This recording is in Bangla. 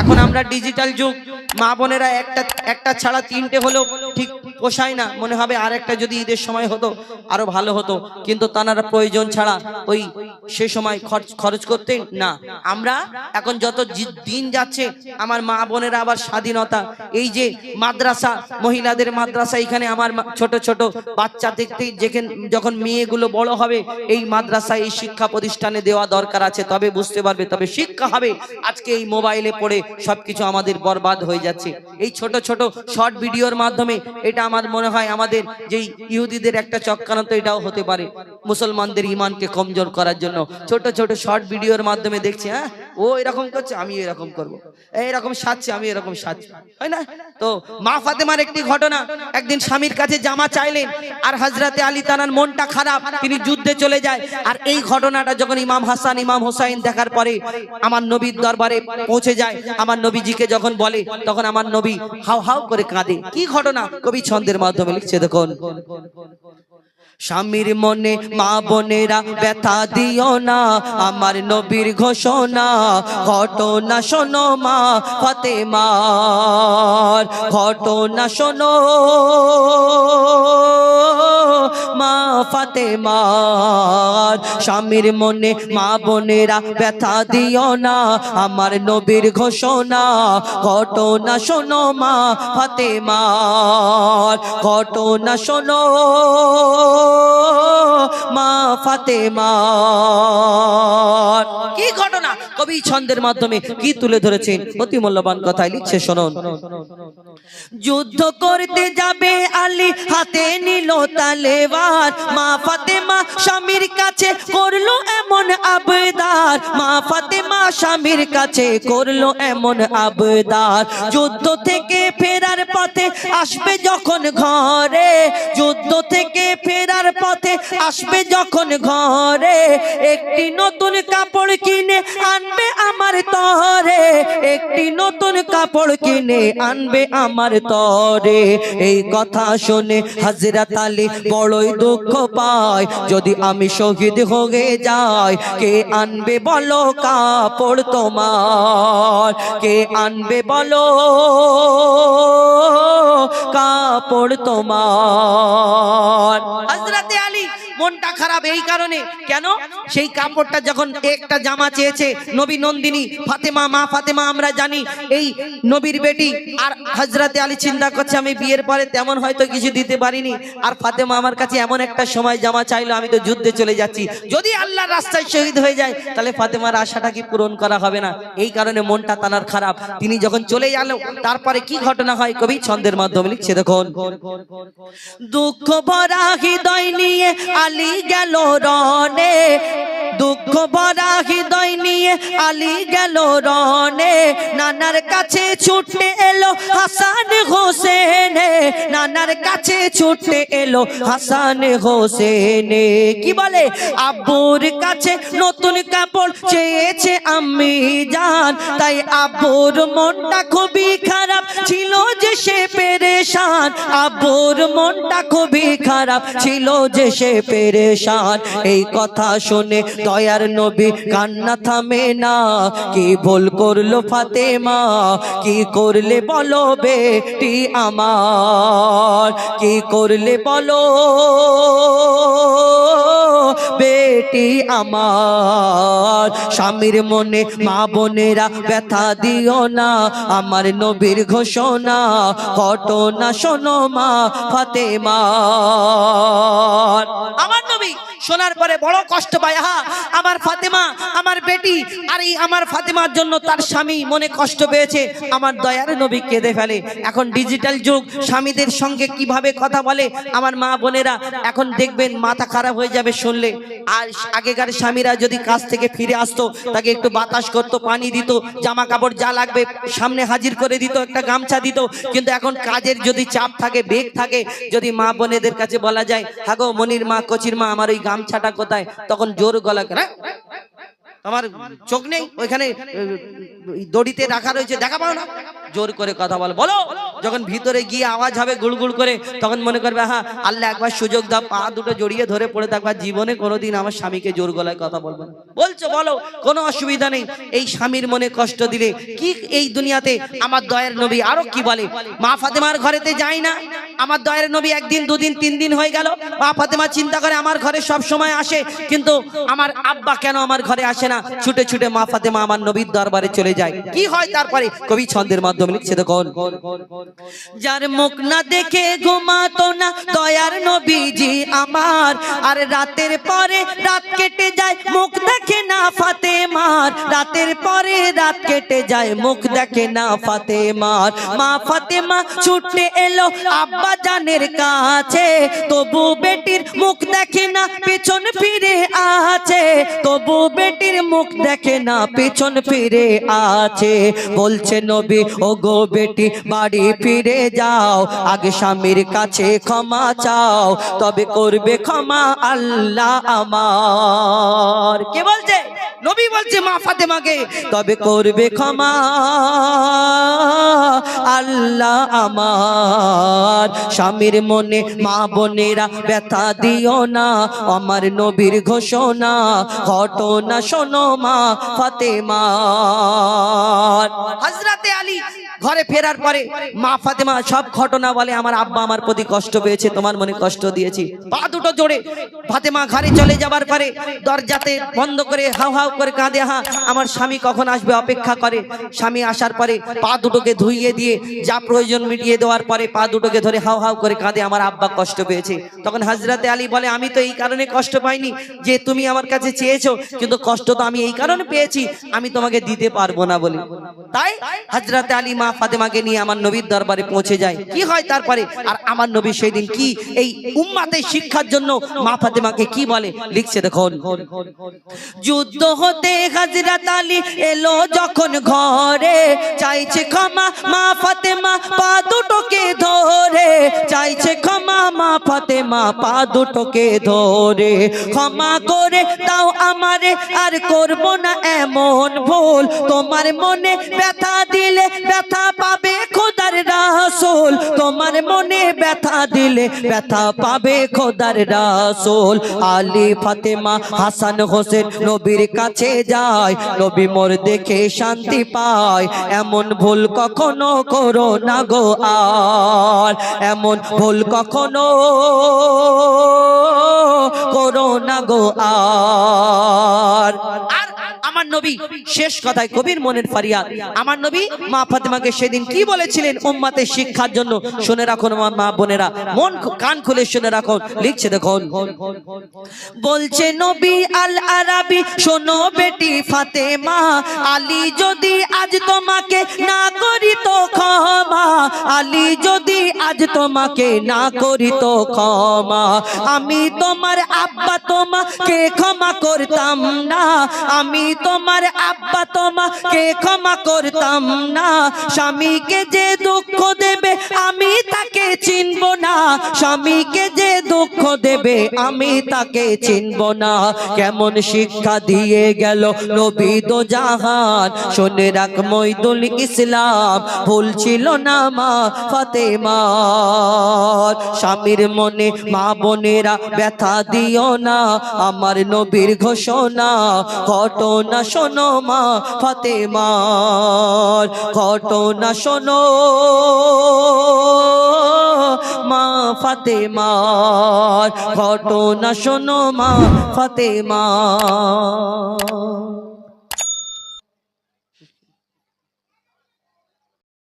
এখন আমরা ডিজিটাল যুগ, মা বোনেরা একটা ছাড়া তিনটে হলেও ঠিক পোষায় না, মনে হবে আর একটা যদি ঈদের সময় হতো আরো ভালো হতো, কিন্তু তারা প্রয়োজন ছাড়া ওই সে সময় খরচ করতেন না। আমরা এখন যত দিন যাচ্ছে আমার মা বোনেরা আবার স্বাধীনতা, এই যে মাদ্রাসা, মহিলাদের মাদ্রাসা, এখানে আমার ছোট ছোট বাচ্চা দেখতে যখন মেয়েগুলো বড় হবে এই মাদ্রাসা এই শিক্ষা প্রতিষ্ঠানে দেওয়া দরকার আছে, তবে বুঝতে পারবে, তবে শিক্ষা হবে। আজকে এই মোবাইলে পড়ে সবকিছু আমাদের বরবাদ হয়ে যাচ্ছে। এই ছোট ছোট শর্ট ভিডিওর মাধ্যমে এটা আমার মনে হয় আমাদের যেই ইহুদিদের একটা চক্রান্ত, এটাও হতে পারে মুসলমানদের ঈমানকে কমজোর করার জন্য। ছোট ছোট শর্ট ভিডিওর মাধ্যমে দেখছি, হ্যাঁ ও এরকম করছে আমি এরকম করব, এরকম সাজছে আমি এরকম সাজছি, হয় না? তো মা ফাতেমার একটি ঘটনা, একদিন স্বামীর কাছে জামা চাইলেন আর হযরতে আলী তানার মনটা খারাপ, তিনি যুদ্ধে চলে যায়। আর এই ঘটনাটা যখন ইমাম হাসান ইমাম হোসাইন দেখার পরে আমার নবীর দরবারে পৌঁছে যায়, আমার নবীজিকে যখন বলে তখন আমার নবী হাউ হাউ করে কাঁদে। কি ঘটনা কবি ছন্দের মাধ্যমে লিখছে দেখুন। স্বামীর মনে মা বোনেরা ব্যথা দিও না, আমার নবীর ঘোষণা ঘটনা শোনো মা ফাতেমার, ঘটনা শোনো মা ফাতেমার। স্বামীর মনে মা বোনেরা ব্যথা দিও না, আমার নবীর ঘোষণা ঘটনা শোনো মা ফাতেমার, ঘটনা শোনো মা ফাতেমার। কি ঘটনা কবি ছন্দের মাধ্যমে কি তুলে ধরেছেন, অতি মূল্যবান কথাই লিখছে শুনুন। যুদ্ধ করতে যাবে আলী, হাতে নিল তলোয়ার, মা ফাতেমা স্বামীর কাছে করলো এমন আবদার, মা ফাতেমা স্বামীর কাছে করলো এমন আবদার। যুদ্ধ থেকে ফেরার পথে আসবে যখন ঘরে, যুদ্ধ থেকে ফেরার পথে আসবে যখন ঘরে, একটি নতুন কাপড় কিনে আনবে আমার তরে, একটি নতুন কাপড় কিনে আনবে আমার তরে। এই কথা শুনে হযরত আলী বড়ই দুঃখ পায়, যদি আমি শহীদ হয়ে যাই কে আনবে বলো কাপড় তোমার, কে আনবে বলো কাপড় তোমার। হযরত আলী মনটা খারাপ এই কারণে, কেন? সেই কাপড়টা যখন একটা জামা চেয়েছে নবী নন্দিনী ফাতেমা, মা ফাতেমা আমরা জানি এই নবীর বেটি, আর হযরত আলী চিন্তা করছে আমি বিয়ের পরে তেমন হয়তো কিছু দিতে পারিনি, আর ফাতেমা আমার কাছে এমন একটা সময় জামা চাইলো, আমি তো যুদ্ধে চলে যাচ্ছি, যদি আল্লাহর রাস্তায় শহীদ হয়ে যায় তাহলে ফাতেমার আশাটা কি পূরণ করা হবে না, এই কারণে মনটা তানার খারাপ। তিনি যখন চলে গেল তারপরে কি ঘটনা হয় কবি ছন্দের মাধ্যমে লিখছে দেখুন। দুঃখ ভরা হৃদয় নিয়ে আলী গেল রনে, দুঃখ ভরা হৃদয় নিয়ে আলী গেল রনে, নানার কাছে ছুটে এলো হাসান হোসেন, নানার কাছে ছুটে এলো হাসান হোসেন। কি বলে? আব্বুর কাছে নতুন কাপড় চেয়েছে আম্মি জান, তাই আব্বুর মনটা খুবই খারাপ ছিল যে সে পেরেশান, আব্বুর মনটা খুবই খারাপ ছিল যে সে পেরেশান। এই কথা শুনে দয়ার নবী কান্না থামে না, কি ভুল করলো ফাতেমা, কি করলে বলো বেটি আমার, কি করলে বলো বেটি আমার। স্বামীর মনে মা বোনেরা ব্যথা দিও না, আমার নবীর ঘোষণা ঘটনা শোনো মা ফাতেমার। আমার নবী শোনার পরে বড় কষ্ট পায়, হা আমার ফাতেমা আমার বেটি, আর এই আমার ফাতেমার জন্য তার স্বামী মনে কষ্ট পেয়েছে, আমার দয়ার নবী কেঁদে ফেলে। এখন ডিজিটাল যুগ, স্বামীদের সঙ্গে কিভাবে কথা বলে আমার মা বোনেরা, এখন দেখবেন মাথা খারাপ হয়ে যাবে শুনলে। আর আগেকার স্বামীরা যদি কাজ থেকে ফিরে আসতো তাকে একটু বাতাস করতো, পানি দিত, জামা কাপড় যা লাগবে সামনে হাজির করে দিত, একটা গামছা দিত। কিন্তু এখন কাজের যদি চাপ থাকে, বেগ থাকে, যদি মা বোনেদের কাছে বলা যায় হাগো মনির মা কচির মা আমার ওই গামছাটা কোথায়, তখন জোর গলা করে আমার চোখ নেই ওইখানে দড়িতে রাখা রয়েছে দেখা পাও না, জোর করে কথা বলো, বলো যখন ভিতরে গিয়ে আওয়াজ হবে গুড়গুড় করে, তখন মনে করবে হ্যাঁ আল্লাহ একবার সুযোগ দাও, পা দুটো জড়িয়ে ধরে পড়ে থাকবা, জীবনে কোনোদিন আমার স্বামীকে জোর গলায় কথা বলবো না। বলছো বলো, কোনো অসুবিধা নেই। এই স্বামীর মনে কষ্ট দিলে কি এই দুনিয়াতে আমার দয়ার নবী আরো কি বলে, মা ফাতেমার ঘরেতে যাই না, আমার দয়ার নবী একদিন দুদিন তিন দিন হয়ে গেল, মা ফাতেমা চিন্তা করে আমার ঘরে সব সময় আসে, কিন্তু আমার আব্বা কেন আমার ঘরে আসে না, ছুটে ছুটে মা ফাতেমা আমার নবীর দরবারে চলে যায়। কি হয় তারপরে কবি ছন্দের মাধ্যমে লিখছে দেখুন, যার মুখ না দেখে ঘুমাতো না দয়ার নবীজি আমার, আর রাতের পরে রাত কেটে যায় মুখ দেখে না ফাতেমার, রাতের পরে রাত কেটে যায় মুখ দেখে না ফাতেমার। মা ফাতেমা ছুটে এলো আব্বা জানের কাছে, তবু বেটির মুখ দেখে না পেছন ফিরে আছে, তবু বেটির মুখ দেখে না পেছন ফিরে আছে। বলছে নবী ও গো বেটি বাড়ি ফিরে যাও, আগে স্বামীর কাছে ক্ষমা চাও, তবে করবে ক্ষমা আল্লাহ আমার। কে বলছে? নবী বলছে মা ফাতেমাকে, তবে করবে ক্ষমা আল্লাহ আমার। স্বামীর মনে মা বোনেরা ব্যথা দিও না, আমার নবীর ঘোষণা ঘটনা শোনো মা ফাতেমা। হযরতে আলী ঘরে ফেরার পরে মা ফাতেমা সব ঘটনা বলে, আমার আব্বা আমার প্রতি কষ্ট পেয়েছে, তোমার মনে কষ্ট দিয়েছি। পা দুটো জোড়ে ফাতেমা ঘরে চলে যাবার পরে দরজাতে বন্ধ করে হাউ হাউ করে কাঁদে, হ্যাঁ আমার স্বামী কখন আসবে অপেক্ষা করে। স্বামী আসার পরে পা দুটোকে ধুইয়ে দিয়ে যা প্রয়োজন মিটিয়ে দেওয়ার পরে পা দুটোকে ধরে হাউ হাউ করে কাঁদে, আমার আব্বা কষ্ট পেয়েছে। তখন হযরতে আলী বলে, আমি তো এই কারণে কষ্ট পাইনি যে তুমি আমার কাছে চেয়েছো, কিন্তু কষ্ট তো আমি এই কারণে পেয়েছি আমি তোমাকে দিতে পারবো না বলে। তাই হযরতে আলী মা ফাতেমাকে নিয়ে আমার নবীর দরবারে পৌঁছে যায়। কি হয় তারপরে, আর আমার নবী সেই দিন কি এই উম্মাতের শিক্ষার জন্য মা ফাতেমাকে কি বলে লিখছে দেখুন, যুদ্ধ হতে হযরত আলী এলো যখন ঘরে, চাইছে ক্ষমা মা ফাতেমা পা দুটোকে ধরে, চাইছে ক্ষমা মা ফাতেমা পা দুটোকে ধরে, ক্ষমা করে দাও আমারে আর করব না এমন ভুল, তোমার মনে ব্যথা দিলে ব্যথা পাবে খোদার রাসূল, তোমার মনে ব্যথা দিলে ব্যথা পাবে খোদার রাসূল। আলী ফাতেমা হাসান হোসেন নবীর কাছে যায়, নবী মোর দেখে শান্তি পায়, এমন ভুল কখনো করো না গো আর, এমন ভুল কখনো করো না গো আর। আমার নবী শেষ কথায় কবির মনের ফারিয়াদ, আমার নবী মা ফাতেমাকে সেদিন কি বলেছিলেন উম্মতের শিক্ষার জন্য শুনে রাখুন মা বোনেরা, মন কান খুলে শুনে রাখুন। লিখছে দেখুন, বলছে নবী আল আরাবী শোনো বেটি ফাতেমা, আলী যদি আজ তোমাকে না করি তো ক্ষমা, আলী যদি আজ তোমাকে না করি তো ক্ষমা, আমি তোমার আব্বা তোমাকে ক্ষমা করতাম না, আমি তোমার আব্বা তোমাকে ক্ষমা করতাম না, স্বামীকে যে দুঃখ দেবে আমি তাকে চিনব না, স্বামীকে যে দুঃখ দেবে আমি তাকে চিনব না। কেমন শিক্ষা দিয়ে গেল নবী দো জাহান, শুনে রাখ মঈদুল ইসলাম ভুল ছিল না মা ফাতেমার। স্বামীর মনে মা বোনেরা ব্যথা দিও না, আমার নবীর ঘোষণা ঘটনা শোনো মা ফাতেমার, ঘটনা শোনো মা ফাতেমার, ঘটনা শোনো মা ফাতেমার।